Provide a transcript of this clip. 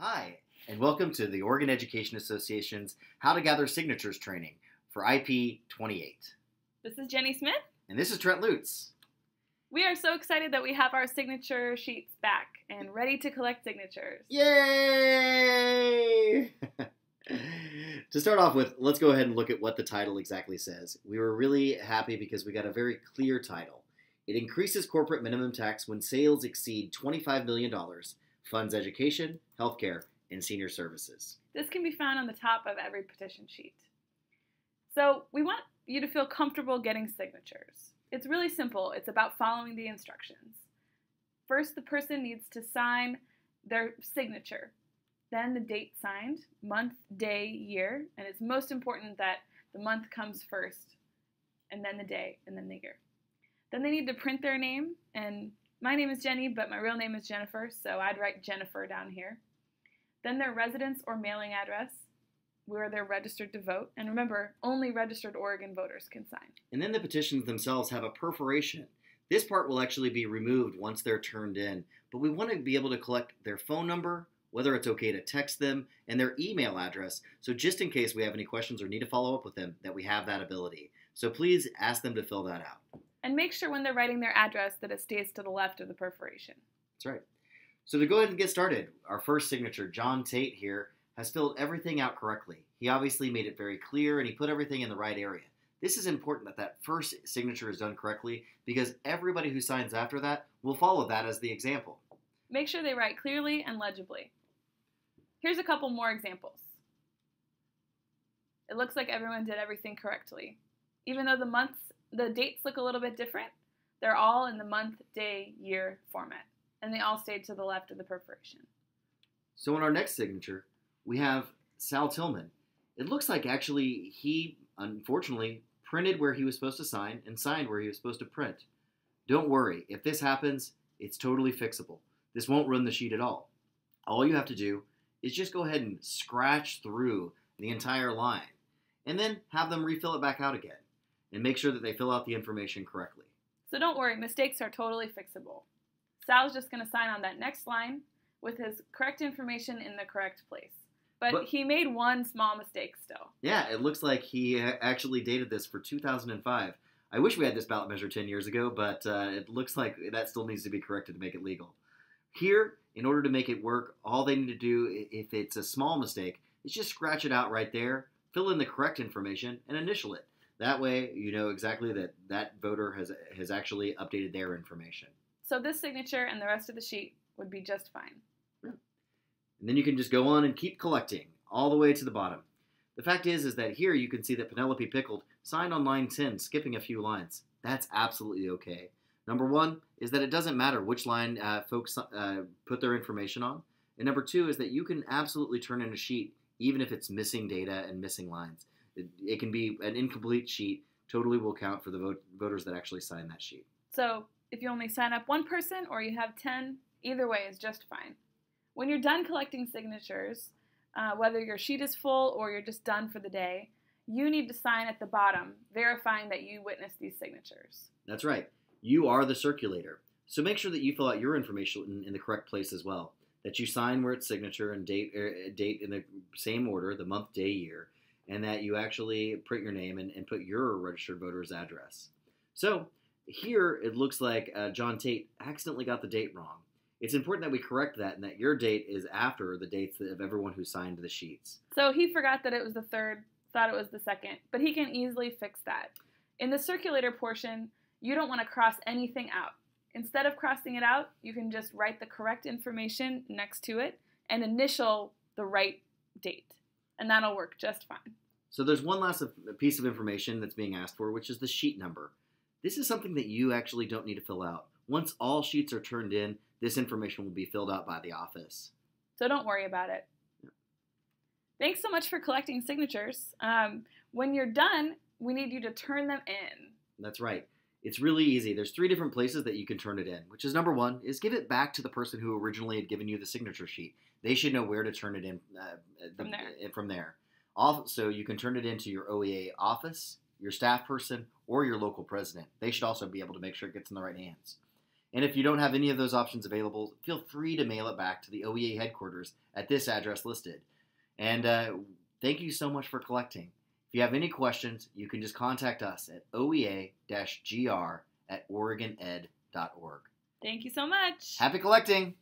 Hi, and welcome to the Oregon Education Association's How to Gather Signatures training for IP 28. This is Jenny Smith. And this is Trent Lutz. We are so excited that we have our signature sheets back and ready to collect signatures. Yay! To start off with, let's go ahead and look at what the title exactly says. We were really happy because we got a very clear title. It increases corporate minimum tax when sales exceed $25 million, funds education, healthcare, and senior services. This can be found on the top of every petition sheet. So we want you to feel comfortable getting signatures. It's really simple. It's about following the instructions. First, the person needs to sign their signature. Then the date signed, month, day, year, and it's most important that the month comes first, and then the day, and then the year. Then they need to print their name, and my name is Jenny, but my real name is Jennifer, so I'd write Jennifer down here. Then their residence or mailing address, where they're registered to vote. And remember, only registered Oregon voters can sign. And then the petitions themselves have a perforation. This part will actually be removed once they're turned in, but we want to be able to collect their phone number, whether it's okay to text them, and their email address, so just in case we have any questions or need to follow up with them, that we have that ability. So please ask them to fill that out. And make sure when they're writing their address that it stays to the left of the perforation. That's right. So to go ahead and get started, our first signature, John Tate here, has filled everything out correctly. He obviously made it very clear and he put everything in the right area. This is important that that first signature is done correctly because everybody who signs after that will follow that as the example. Make sure they write clearly and legibly. Here's a couple more examples. It looks like everyone did everything correctly. Even though the dates look a little bit different, they're all in the month, day, year format. And they all stayed to the left of the perforation. So in our next signature, we have Sal Tillman. It looks like actually he, unfortunately, printed where he was supposed to sign and signed where he was supposed to print. Don't worry, if this happens, it's totally fixable. This won't ruin the sheet at all. All you have to do is just go ahead and scratch through the entire line and then have them refill it back out again and make sure that they fill out the information correctly. So don't worry, mistakes are totally fixable. Sal's just going to sign on that next line with his correct information in the correct place. But he made one small mistake still. Yeah, it looks like he actually dated this for 2005. I wish we had this ballot measure 10 years ago, but it looks like that still needs to be corrected to make it legal. Here, in order to make it work, all they need to do, if it's a small mistake, is just scratch it out right there, fill in the correct information, and initial it. That way, you know exactly that that voter has actually updated their information. So this signature and the rest of the sheet would be just fine. And then you can just go on and keep collecting all the way to the bottom. The fact is that here you can see that Penelope Pickled signed on line 10, skipping a few lines. That's absolutely okay. Number one is that it doesn't matter which line folks put their information on. And number two is that you can absolutely turn in a sheet even if it's missing data and missing lines. It can be an incomplete sheet, totally will count for the voters that actually sign that sheet. So if you only sign up one person or you have 10, either way is just fine. When you're done collecting signatures, whether your sheet is full or you're just done for the day, you need to sign at the bottom, verifying that you witnessed these signatures. That's right. You are the circulator. So make sure that you fill out your information in the correct place as well. That you sign where it's signature and date in the same order, the month, day, year, and that you actually print your name and put your registered voter's address. So here it looks like John Tate accidentally got the date wrong. It's important that we correct that and that your date is after the dates of everyone who signed the sheets. So he forgot that it was the 3rd, thought it was the 2nd, but he can easily fix that. In the circulator portion, you don't want to cross anything out. Instead of crossing it out, you can just write the correct information next to it and initial the right date. And that'll work just fine. So there's one last piece of information that's being asked for, which is the sheet number. This is something that you actually don't need to fill out. Once all sheets are turned in, this information will be filled out by the office. So don't worry about it. Yeah. Thanks so much for collecting signatures. When you're done, we need you to turn them in. That's right. It's really easy. There's 3 different places that you can turn it in, which is number one, is give it back to the person who originally had given you the signature sheet. They should know where to turn it in from there. Also, you can turn it into your OEA office, your staff person, or your local president. They should also be able to make sure it gets in the right hands. And if you don't have any of those options available, feel free to mail it back to the OEA headquarters at this address listed. And thank you so much for collecting. If you have any questions, you can just contact us at oea-gr@oregoned.org. Thank you so much. Happy collecting!